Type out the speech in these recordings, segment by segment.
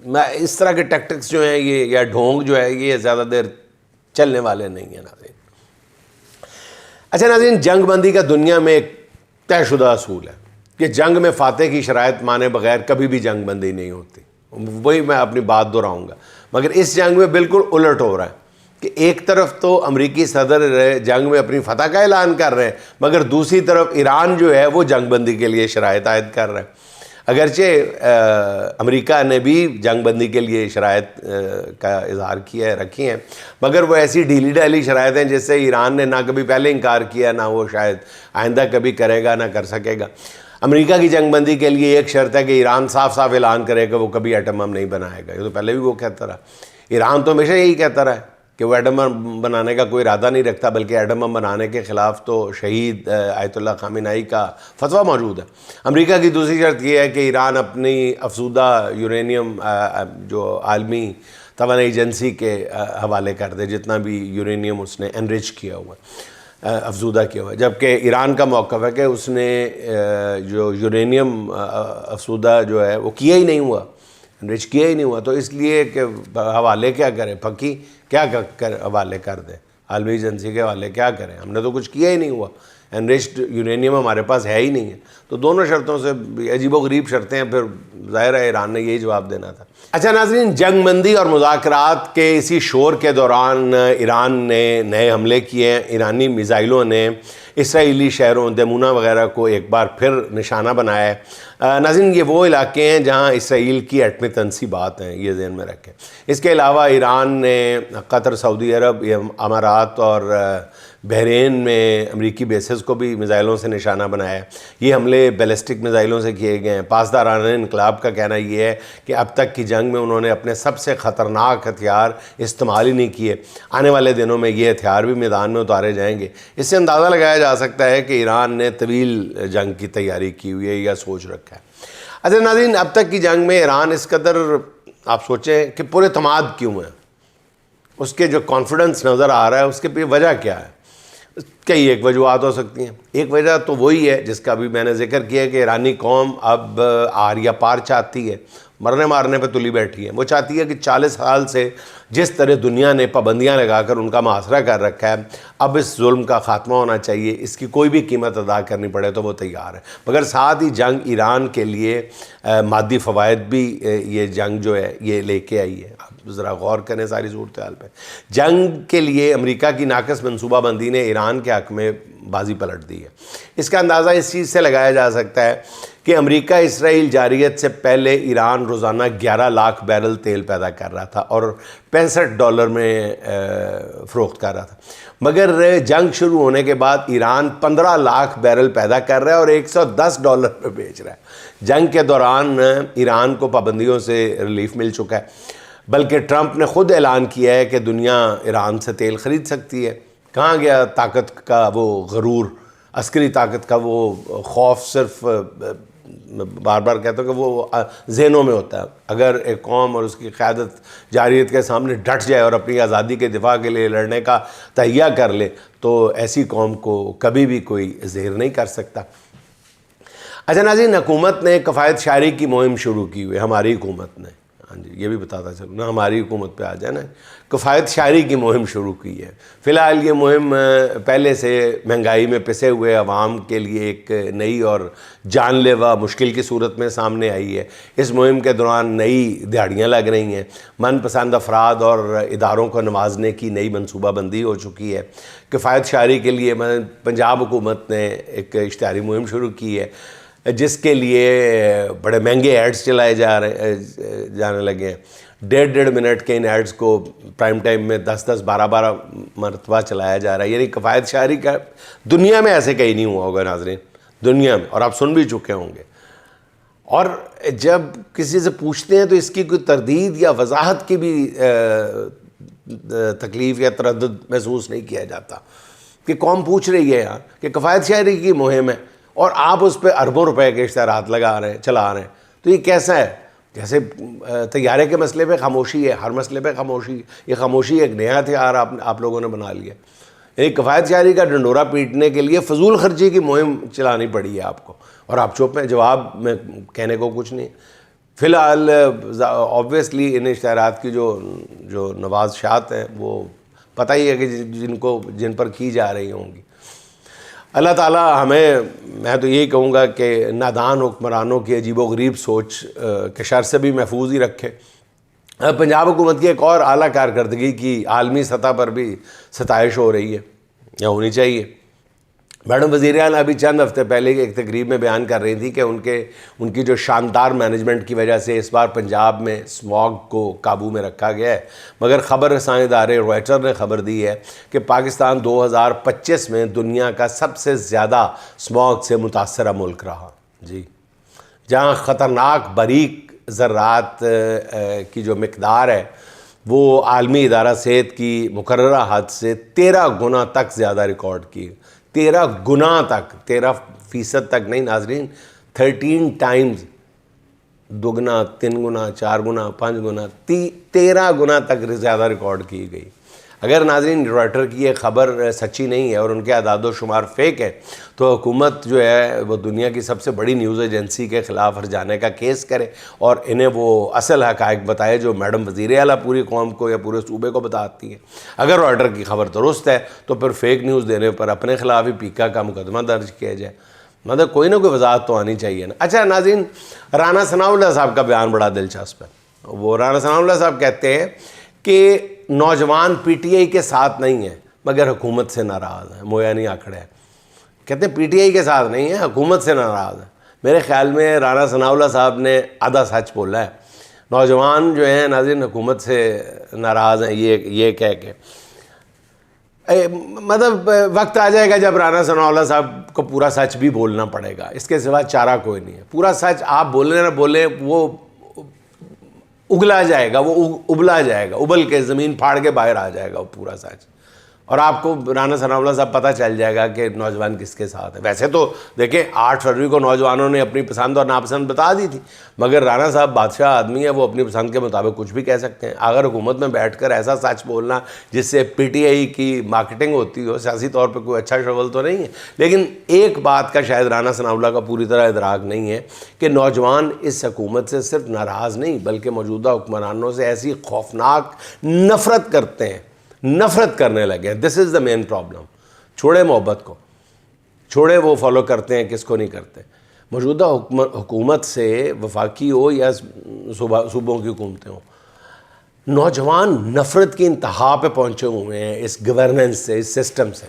اس طرح کے ٹیکٹکس جو ہیں یہ یا ڈھونگ جو ہے یہ زیادہ دیر چلنے والے نہیں ہیں ناظرین۔ اچھا ناظرین، جنگ بندی کا دنیا میں ایک طے شدہ اصول ہے کہ جنگ میں فاتح کی شرائط مانے بغیر کبھی بھی جنگ بندی نہیں ہوتی، وہی میں اپنی بات دہراؤں گا۔ مگر اس جنگ میں بالکل الٹ ہو رہا ہے کہ ایک طرف تو امریکی صدر جنگ میں اپنی فتح کا اعلان کر رہے ہیں، مگر دوسری طرف ایران جو ہے وہ جنگ بندی کے لیے شرائط عائد کر رہا ہے۔ اگرچہ امریکہ نے بھی جنگ بندی کے لیے شرائط کا اظہار کیا ہے، رکھی ہیں، مگر وہ ایسی ڈھیلی ڈھالی شرائط ہیں جس سے ایران نے نہ کبھی پہلے انکار کیا، نہ وہ شاید آئندہ کبھی کرے گا، نہ کر سکے گا۔ امریکہ کی جنگ بندی کے لیے ایک شرط ہے کہ ایران صاف صاف اعلان کرے کہ وہ کبھی ایٹم بم نہیں بنائے گا۔ یہ تو پہلے بھی وہ کہتا رہا، ایران تو ہمیشہ یہی کہتا رہا ہے کہ وہ ایٹم بم بنانے کا کوئی ارادہ نہیں رکھتا، بلکہ ایٹم بم بنانے کے خلاف تو شہید آیت اللہ خامنہئی کا فتویٰ موجود ہے۔ امریکہ کی دوسری شرط یہ ہے کہ ایران اپنی افزودہ یورینیم جو عالمی توانائی ایجنسی کے حوالے کر دے، جتنا بھی یورینیم اس نے انرچ کیا ہوا ہے، افزودہ کیا ہوا ہے، جبکہ ایران کا موقف ہے کہ اس نے جو یورینیم افزودہ جو ہے وہ کیا ہی نہیں ہوا، انرچ کیا ہی نہیں ہوا، تو اس لیے کہ حوالے کیا کریں، پھکی کیا حوالے کر دیں، عالمی ایجنسی کے حوالے کیا کریں، ہم نے تو کچھ کیا ہی نہیں ہوا، انرچڈ یورینیم ہمارے پاس ہے ہی نہیں ہے۔ تو دونوں شرطوں سے عجیب و غریب شرطیں ہیں، پھر ظاہر ہے ایران نے یہی جواب دینا تھا۔ اچھا ناظرین، جنگ بندی اور مذاکرات کے اسی شور کے دوران ایران نے نئے حملے کیے ہیں۔ ایرانی میزائلوں نے اسرائیلی شہروں دیمونہ وغیرہ کو ایک بار پھر نشانہ بنایا ہے۔ ناظرین، یہ وہ علاقے ہیں جہاں اسرائیل کی ایٹمی تنصیبات ہیں، یہ ذہن میں رکھیں۔ اس کے علاوہ ایران نے قطر، سعودی عرب، امارات اور بحرین میں امریکی بیسز کو بھی میزائلوں سے نشانہ بنایا ہے۔ یہ حملے بیلسٹک میزائلوں سے کیے گئے ہیں۔ پاسداران انقلاب کا کہنا یہ ہے کہ اب تک کی جنگ میں انہوں نے اپنے سب سے خطرناک ہتھیار استعمال ہی نہیں کیے، آنے والے دنوں میں یہ ہتھیار بھی میدان میں اتارے جائیں گے۔ اس سے اندازہ لگایا جا سکتا ہے کہ ایران نے طویل جنگ کی تیاری کی ہوئی ہے یا سوچ رکھا ہے۔ اچھا ناظرین، اب تک کی جنگ میں ایران اس قدر آپ سوچیں کہ پر اعتماد کیوں ہے، اس کے جو کانفیڈنس نظر آ رہا ہے، اس کے پیچھے وجہ کیا ہے؟ کئی ایک وجوہات ہو سکتی ہیں۔ ایک وجہ تو وہی ہے جس کا بھی میں نے ذکر کیا کہ ایرانی قوم اب آر یا پار چاہتی ہے، مرنے مارنے پہ تلی بیٹھی ہے۔ وہ چاہتی ہے کہ 40 سال سے جس طرح دنیا نے پابندیاں لگا کر ان کا محاصرہ کر رکھا ہے، اب اس ظلم کا خاتمہ ہونا چاہیے، اس کی کوئی بھی قیمت ادا کرنی پڑے تو وہ تیار ہے۔ مگر ساتھ ہی جنگ ایران کے لیے مادی فوائد بھی یہ جنگ جو ہے یہ لے کے آئی ہے۔ آپ ذرا غور کریں ساری صورتحال پہ۔ جنگ کے لیے امریکہ کی ناقص منصوبہ بندی نے ایران کے حق میں بازی پلٹ دی ہے۔ اس کا اندازہ اس چیز سے لگایا جا سکتا ہے کہ امریکہ اسرائیل جارحیت سے پہلے ایران روزانہ 11 لاکھ بیرل تیل پیدا کر رہا تھا اور $65 میں فروخت کر رہا تھا، مگر جنگ شروع ہونے کے بعد ایران 15 لاکھ بیرل پیدا کر رہا ہے اور $110 پہ بیچ رہا ہے۔ جنگ کے دوران ایران کو پابندیوں سے ریلیف مل چکا ہے، بلکہ ٹرمپ نے خود اعلان کیا ہے کہ دنیا ایران سے تیل خرید سکتی ہے۔ کہاں گیا طاقت کا وہ غرور، عسکری طاقت کا وہ خوف؟ صرف بار بار کہتا ہوں کہ وہ ذہنوں میں ہوتا ہے۔ اگر ایک قوم اور اس کی قیادت جارحیت کے سامنے ڈٹ جائے اور اپنی آزادی کے دفاع کے لیے لڑنے کا تہیہ کر لے تو ایسی قوم کو کبھی بھی کوئی زیر نہیں کر سکتا۔ اچھا ناظرین، حکومت نے کفایت شعاری کی مہم شروع کی ہوئی ہے، ہماری حکومت نے، ہاں جی یہ بھی بتاتا چلوں نا، ہماری حکومت پہ آ جائے نا، کفایت شعاری کی مہم شروع کی ہے۔ فی الحال یہ مہم پہلے سے مہنگائی میں پسے ہوئے عوام کے لیے ایک نئی اور جان لیوا مشکل کی صورت میں سامنے آئی ہے۔ اس مہم کے دوران نئی دہاڑیاں لگ رہی ہیں، من پسند افراد اور اداروں کو نوازنے کی نئی منصوبہ بندی ہو چکی ہے۔ کفایت شعاری کے لیے پنجاب حکومت نے ایک اشتہاری مہم شروع کی ہے جس کے لیے بڑے مہنگے ایڈز چلائے جانے لگے ہیں۔ 1.5 منٹ کے ان ایڈز کو پرائم ٹائم میں 10 12 مرتبہ چلایا جا رہا ہے۔ یعنی کفایت شعاری کا دنیا میں ایسے کہیں نہیں ہوا ہوگا ناظرین، دنیا میں، اور آپ سن بھی چکے ہوں گے۔ اور جب کسی سے پوچھتے ہیں تو اس کی کوئی تردید یا وضاحت کی بھی تکلیف یا تردد محسوس نہیں کیا جاتا کہ قوم پوچھ رہی ہے یہاں کہ کفایت شعاری کی مہم ہے اور آپ اس پہ اربوں روپے کے اشتہارات چلا رہے ہیں، تو یہ کیسا ہے؟ جیسے طیارے کے مسئلے پہ خاموشی ہے، ہر مسئلے پہ خاموشی، یہ خاموشی ایک نیا ہتھیار آپ لوگوں نے بنا لیا۔ یعنی کفایت شعاری کا ڈنڈورا پیٹنے کے لیے فضول خرچی کی مہم چلانی پڑی ہے آپ کو، اور آپ چپ ہیں، جواب میں کہنے کو کچھ نہیں۔ فی الحال آبویسلی ان اشتہارات کی جو نوازشات ہیں وہ پتہ ہی ہے کہ جن پر کی جا رہی ہوں گی. اللہ تعالیٰ ہمیں، میں تو یہی کہوں گا کہ نادان حکمرانوں کی عجیب و غریب سوچ کے شر سے بھی محفوظ ہی رکھے. پنجاب حکومت کی ایک اور اعلیٰ کارکردگی کی عالمی سطح پر بھی ستائش ہو رہی ہے یا ہونی چاہیے. میڈم وزیر اعلیٰ ابھی چند ہفتے پہلے ایک تقریب میں بیان کر رہی تھی کہ ان کی جو شاندار مینجمنٹ کی وجہ سے اس بار پنجاب میں اسموگ کو قابو میں رکھا گیا ہے. مگر خبر رساں ادارے روائٹر نے خبر دی ہے کہ پاکستان 2025 میں دنیا کا سب سے زیادہ اسموگ سے متاثرہ ملک رہا. جی، جہاں خطرناک باریک ذرات کی جو مقدار ہے وہ عالمی ادارہ صحت کی مقررہ حد سے 13 گنا تک زیادہ ریکارڈ کی. 13 گنا تک، 13% تک نہیں ناظرین، 13 ٹائمز، 2 گنا، 3 گنا، 4 گنا، 5 گنا، 13 گنا تک زیادہ ریکارڈ کی گئی. اگر ناظرین رائٹر کی یہ خبر سچی نہیں ہے اور ان کے اعداد و شمار فیک ہے تو حکومت جو ہے وہ دنیا کی سب سے بڑی نیوز ایجنسی کے خلاف ہرجانے کا کیس کرے اور انہیں وہ اصل حقائق بتائے جو میڈم وزیر اعلیٰ پوری قوم کو یا پورے صوبے کو بتاتی ہیں. اگر رائٹر کی خبر درست ہے تو پھر فیک نیوز دینے پر اپنے خلاف ہی پیکا کا مقدمہ درج کیا جائے. مطلب کوئی نہ کوئی وضاحت تو آنی چاہیے نا. اچھا ناظرین، رانا ثناء اللہ صاحب کا بیان بڑا دلچسپ ہے. وہ رانا ثناء اللہ صاحب کہتے ہیں کہ نوجوان پی ٹی آئی کے ساتھ نہیں ہیں مگر حکومت سے ناراض ہیں. مویا نہیں آکڑے ہیں. کہتے ہیں پی ٹی آئی کے ساتھ نہیں ہیں، حکومت سے ناراض ہیں. میرے خیال میں رانا ثناء اللہ صاحب نے آدھا سچ بولا ہے. نوجوان جو ہیں ناظرین حکومت سے ناراض ہیں یہ کہہ کے، مطلب وقت آ جائے گا جب رانا ثناء اللہ صاحب کو پورا سچ بھی بولنا پڑے گا. اس کے سوا چارہ کوئی نہیں ہے. پورا سچ آپ بولیں نہ بولیں وہ اگلا جائے گا، وہ ابلا جائے گا، ابل کے زمین پھاڑ کے باہر آ جائے گا وہ پورا سچ. اور آپ کو رانا ثناء اللہ صاحب پتہ چل جائے گا کہ نوجوان کس کے ساتھ ہے. ویسے تو دیکھیں 8 فروری کو نوجوانوں نے اپنی پسند اور ناپسند بتا دی تھی، مگر رانا صاحب بادشاہ آدمی ہے، وہ اپنی پسند کے مطابق کچھ بھی کہہ سکتے ہیں. اگر حکومت میں بیٹھ کر ایسا سچ بولنا جس سے پی ٹی آئی کی مارکیٹنگ ہوتی ہو، سیاسی طور پہ کوئی اچھا شغل تو نہیں ہے. لیکن ایک بات کا شاید رانا ثناء اللہ کا پوری طرح ادراک نہیں ہے کہ نوجوان اس حکومت سے صرف ناراض نہیں بلکہ موجودہ حکمرانوں سے ایسی خوفناک نفرت کرتے ہیں، نفرت کرنے لگے. دس از دا مین پرابلم. چھوڑے محبت کو، چھوڑے وہ فالو کرتے ہیں کس کو نہیں کرتے. موجودہ حکومت سے وفاقی ہو یا صوبوں کی حکومتیں ہوں، نوجوان نفرت کی انتہا پہ پہنچے ہوئے ہیں اس گورننس سے، اس سسٹم سے.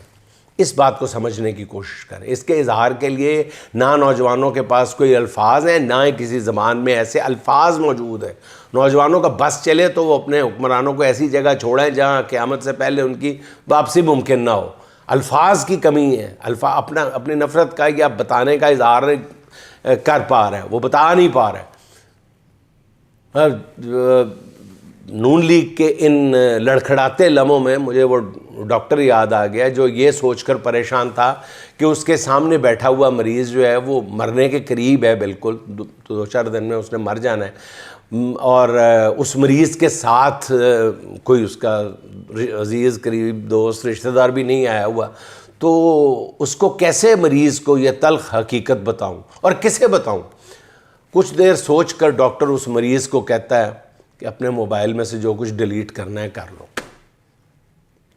اس بات کو سمجھنے کی کوشش کریں. اس کے اظہار کے لیے نہ نوجوانوں کے پاس کوئی الفاظ ہیں، نہ ہی کسی زبان میں ایسے الفاظ موجود ہیں. نوجوانوں کا بس چلے تو وہ اپنے حکمرانوں کو ایسی جگہ چھوڑیں جہاں قیامت سے پہلے ان کی واپسی ممکن نہ ہو. الفاظ کی کمی ہے. اپنی نفرت کا یا بتانے کا اظہار کر پا رہے ہیں، وہ بتا نہیں پا رہے. نون لیگ کے ان لڑکھڑاتے لمحوں میں مجھے وہ ڈاکٹر یاد آ گیا جو یہ سوچ کر پریشان تھا کہ اس کے سامنے بیٹھا ہوا مریض جو ہے وہ مرنے کے قریب ہے، بالکل 2-4 دن میں اس نے مر جانا ہے، اور اس مریض کے ساتھ کوئی اس کا عزیز قریب دوست رشتہ دار بھی نہیں آیا ہوا. تو اس کو کیسے مریض کو یہ تلخ حقیقت بتاؤں اور کسے بتاؤں؟ کچھ دیر سوچ کر ڈاکٹر اس مریض کو کہتا ہے کہ اپنے موبائل میں سے جو کچھ ڈیلیٹ کرنا ہے کر لو.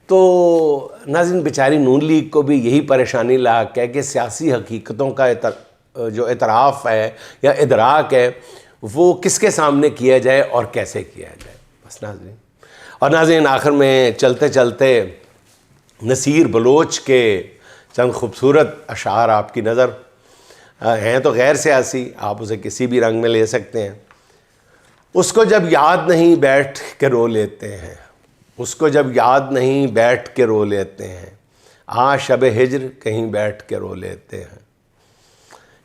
تو ناظرین بیچاری نون لیگ کو بھی یہی پریشانی لاحق ہے کہ سیاسی حقیقتوں کا جو اعتراف ہے یا ادراک ہے وہ کس کے سامنے کیا جائے اور کیسے کیا جائے. بس ناظرین. اور ناظرین آخر میں چلتے چلتے نصیر بلوچ کے چند خوبصورت اشعار آپ کی نظر ہیں تو غیر سیاسی، آپ اسے کسی بھی رنگ میں لے سکتے ہیں. اس کو جب یاد نہیں بیٹھ کے رو لیتے ہیں، اس کو جب یاد نہیں بیٹھ کے رو لیتے ہیں، شب ہجر کہیں بیٹھ کے رو لیتے ہیں.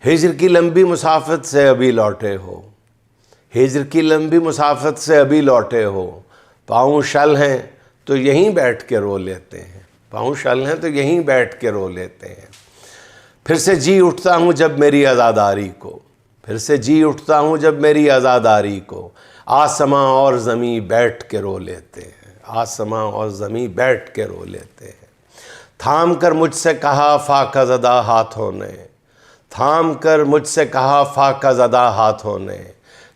ہجر کی لمبی مسافت سے ابھی لوٹے ہو، ہجر کی لمبی مسافت سے ابھی لوٹے ہو، پاؤں شل ہیں تو یہیں بیٹھ کے رو لیتے ہیں، پاؤں شل ہیں تو یہیں بیٹھ کے رو لیتے ہیں. پھر سے جی اٹھتا ہوں جب میری عزاداری کو، پھر سے جی اٹھتا ہوں جب میری عزاداری کو، آسماں اور زمیں بیٹھ کے رو لیتے ہیں، آسماں اور زمیں بیٹھ کے رو لیتے ہیں. تھام کر مجھ سے کہا فاقہ زدہ ہاتھوں نے، تھام کر مجھ سے کہا فاقہ زدہ ہاتھوں نے،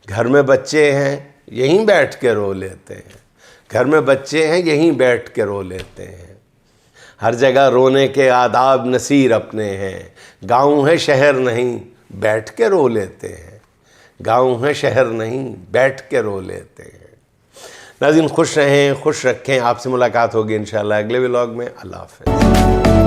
گھر میں بچے ہیں یہیں بیٹھ کے رو لیتے ہیں، گھر میں بچے ہیں یہیں بیٹھ کے رو لیتے ہیں، ہر جگہ رونے کے آداب نصیر اپنے ہیں، گاؤں ہے شہر نہیں بیٹھ کے رو لیتے ہیں، گاؤں ہے شہر نہیں بیٹھ کے رو لیتے ہیں۔ ناظرین خوش رہیں، خوش رکھیں، آپ سے ملاقات ہوگی انشاءاللہ اگلے ولاگ میں۔ اللہ حافظ۔